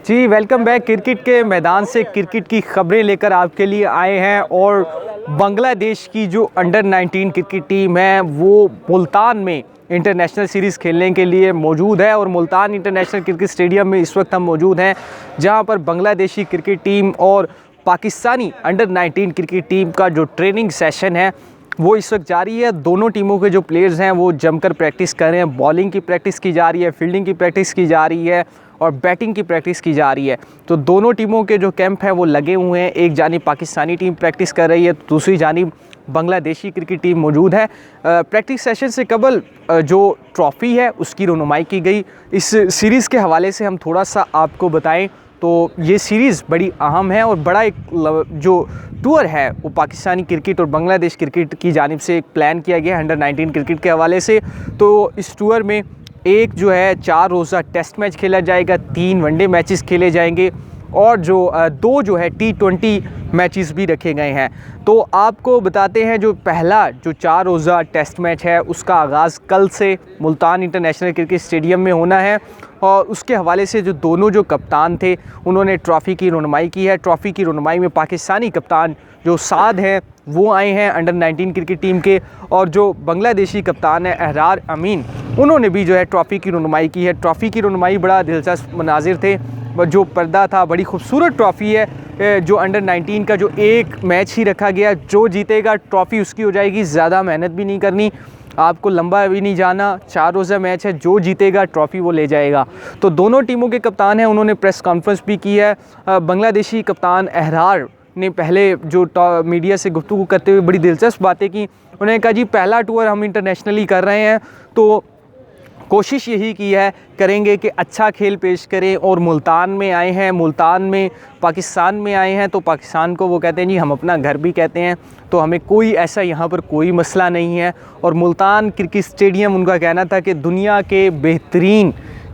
जी welcome back. Cricket के मैदान से क्रिकेट की खबरें लेकर आपके लिए आए हैं और बांग्लादेश की जो अंडर 19 क्रिकेट टीम है वो मुल्तान में इंटरनेशनल सीरीज़ खेलने के लिए मौजूद है और मुल्तान इंटरनेशनल क्रिकेट स्टेडियम में इस वक्त हम मौजूद हैं, जहां पर बांग्लादेशी क्रिकेट टीम और पाकिस्तानी अंडर 19 क्रिकेट टीम का जो ट्रेनिंग सेशन है वो इस वक्त जारी है। दोनों टीमों के जो प्लेयर्स हैं वो जमकर प्रैक्टिस कर रहे हैं। बॉलिंग की प्रैक्टिस की जा रही है, फील्डिंग की प्रैक्टिस की जा रही है और बैटिंग की प्रैक्टिस की जा रही है। तो दोनों टीमों के जो कैंप हैं वो लगे हुए हैं। एक जानिब पाकिस्तानी टीम प्रैक्टिस कर रही है, दूसरी जानिब बांग्लादेशी क्रिकेट टीम मौजूद है। प्रैक्टिस सेशन से कबल जो ट्रॉफ़ी है उसकी रनुमाई की गई। इस सीरीज़ के हवाले से हम थोड़ा सा आपको बताएं तो ये सीरीज़ बड़ी अहम है और बड़ा एक जो टूर है वो पाकिस्तानी क्रिकेट और बांग्लादेश क्रिकेट की जानिब से एक प्लान किया गया है अंडर 19 क्रिकेट के हवाले से। तो इस टूर में एक जो है 4 रोज़ा टेस्ट मैच खेला जाएगा, 3 वनडे मैचेस खेले जाएंगे और जो 2 जो है T20 मैचेस भी रखे गए हैं। तो आपको बताते हैं जो पहला जो 4 रोज़ा टेस्ट मैच है उसका आगाज़ कल से मुल्तान इंटरनेशनल क्रिकेट स्टेडियम में होना है और उसके हवाले से जो दोनों जो कप्तान थे उन्होंने ट्रॉफ़ी की रनुमाई की है। ट्रॉफ़ी की रनुमाई में पाकिस्तानी कप्तान जो साद हैं वो आए हैं अंडर 19 क्रिकेट टीम के, और जो बांग्लादेशी कप्तान है अहरार अमीन उन्होंने भी जो है ट्रॉफ़ी की रनुमाई की है। ट्रॉफ़ी की रनुमाई बड़ा दिलचस्प मनाजिर थे, जो पर्दा था बड़ी खूबसूरत ट्रॉफ़ी है। जो अंडर 19 का जो एक मैच ही रखा गया, जो जीतेगा ट्रॉफ़ी उसकी हो जाएगी। ज़्यादा मेहनत भी नहीं करनी, आपको लंबा भी नहीं जाना, 4 रोज़ा मैच है, जो जीतेगा ट्रॉफ़ी वो ले जाएगा। तो दोनों टीमों के कप्तान हैं उन्होंने प्रेस कॉन्फ्रेंस भी की है। बांग्लादेशी कप्तान अहरार ने पहले जो मीडिया से गुफ्तगू करते हुए बड़ी दिलचस्प बातें की। उन्होंने कहा जी पहला टूर हम इंटरनेशनली कर रहे हैं तो कोशिश यही की है करेंगे कि अच्छा खेल पेश करें और मुल्तान में आए हैं, मुल्तान में पाकिस्तान में आए हैं तो पाकिस्तान को वो कहते हैं जी हम अपना घर भी कहते हैं, तो हमें कोई ऐसा यहाँ पर कोई मसला नहीं है। और मुल्तान क्रिकेट स्टेडियम उनका कहना था कि दुनिया के बेहतरीन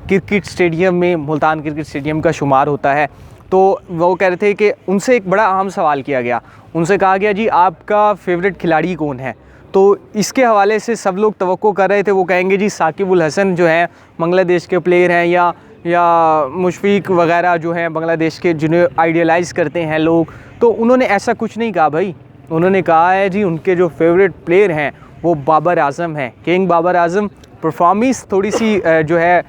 क्रिकेट स्टेडियम में मुल्तान क्रिकेट स्टेडियम का शुमार होता है। तो वो कह रहे थे कि उनसे एक बड़ा अहम सवाल किया गया, उनसे कहा गया जी आपका फेवरेट खिलाड़ी कौन है। तो इसके हवाले से सब लोग तवक्को कर रहे थे वो कहेंगे जी साकिब उल हसन जो हैं बांग्लादेश के प्लेयर हैं, या मुशफिक वगैरह जो हैं बांग्लादेश के जिन्हें आइडियलाइज़ करते हैं लोग। तो उन्होंने ऐसा कुछ नहीं कहा भाई, उन्होंने कहा है जी उनके जो फेवरेट प्लेयर हैं वो बाबर आज़म हैं, किंग बाबर आज़म। परफॉर्मेंस थोड़ी सी जो है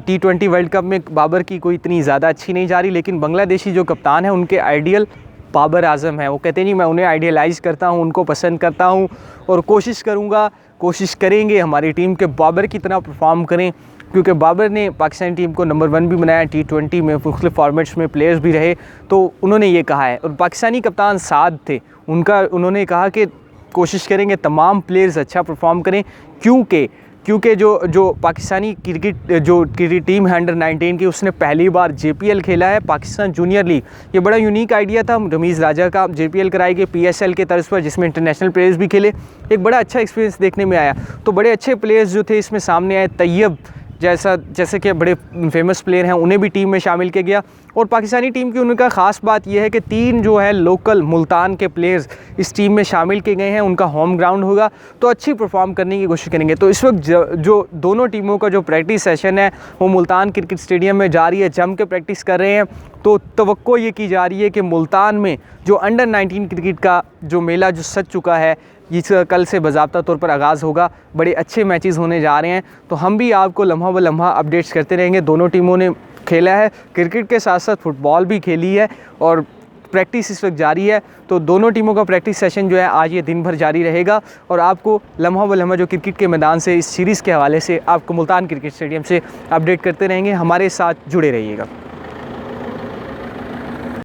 T20 वर्ल्ड कप में बाबर की कोई इतनी ज़्यादा अच्छी नहीं जा रही, लेकिन बांग्लादेशी जो कप्तान है उनके आइडियल बाबर आज़म है। वो कहते हैं जी मैं उन्हें आइडियलाइज़ करता हूँ, उनको पसंद करता हूँ और कोशिश करेंगे हमारी टीम के बाबर की तरह परफॉर्म करें, क्योंकि बाबर ने पाकिस्तानी टीम को नंबर 1 भी बनाया, T20 में मुख्तलिफ फॉर्मेट्स में प्लेयर्स भी रहे। तो उन्होंने ये कहा है। और पाकिस्तानी कप्तान साद थे, उन्होंने कहा कि कोशिश करेंगे तमाम प्लेयर्स अच्छा परफॉर्म करें, क्योंकि जो पाकिस्तानी क्रिकेट टीम है अंडर 19 की उसने पहली बार JPL खेला है, पाकिस्तान जूनियर लीग। ये बड़ा यूनिक आइडिया था रमीज़ राजा का, JPL कराई गई PSL के तर्ज पर जिसमें इंटरनेशनल प्लेयर्स भी खेले। एक बड़ा अच्छा एक्सपीरियंस देखने में आया। तो बड़े अच्छे प्लेयर्स जो थे इसमें सामने आए, तैयब जैसे कि बड़े फेमस प्लेयर हैं उन्हें भी टीम में शामिल किया गया। और पाकिस्तानी टीम की उनका ख़ास बात यह है कि 3 जो है लोकल मुल्तान के प्लेयर्स इस टीम में शामिल किए गए हैं, उनका होम ग्राउंड होगा तो अच्छी परफॉर्म करने की कोशिश करेंगे। तो इस वक्त जो दोनों टीमों का जो प्रैक्टिस सेशन है वो मुल्तान क्रिकेट स्टेडियम में जारी है, जम के प्रैक्टिस कर रहे हैं। तो तवक्को ये की जा रही है कि मुल्तान में जो अंडर 19 क्रिकेट का जो मेला जो सज चुका है इस कल से बाज़ाब्ता तौर पर आगाज़ होगा। बड़े अच्छे मैचेस होने जा रहे हैं, तो हम भी आपको लम्हा व लम्हा अपडेट्स करते रहेंगे। दोनों टीमों ने खेला है, क्रिकेट के साथ साथ फुटबॉल भी खेली है और प्रैक्टिस इस वक्त जारी है। तो दोनों टीमों का प्रैक्टिस सेशन जो है आज ये दिन भर जारी रहेगा और आपको लम्हा व लम्हा जो क्रिकेट के मैदान से इस सीरीज़ के हवाले से आपको मुल्तान क्रिकेट स्टेडियम से अपडेट करते रहेंगे। हमारे साथ जुड़े रहिएगा।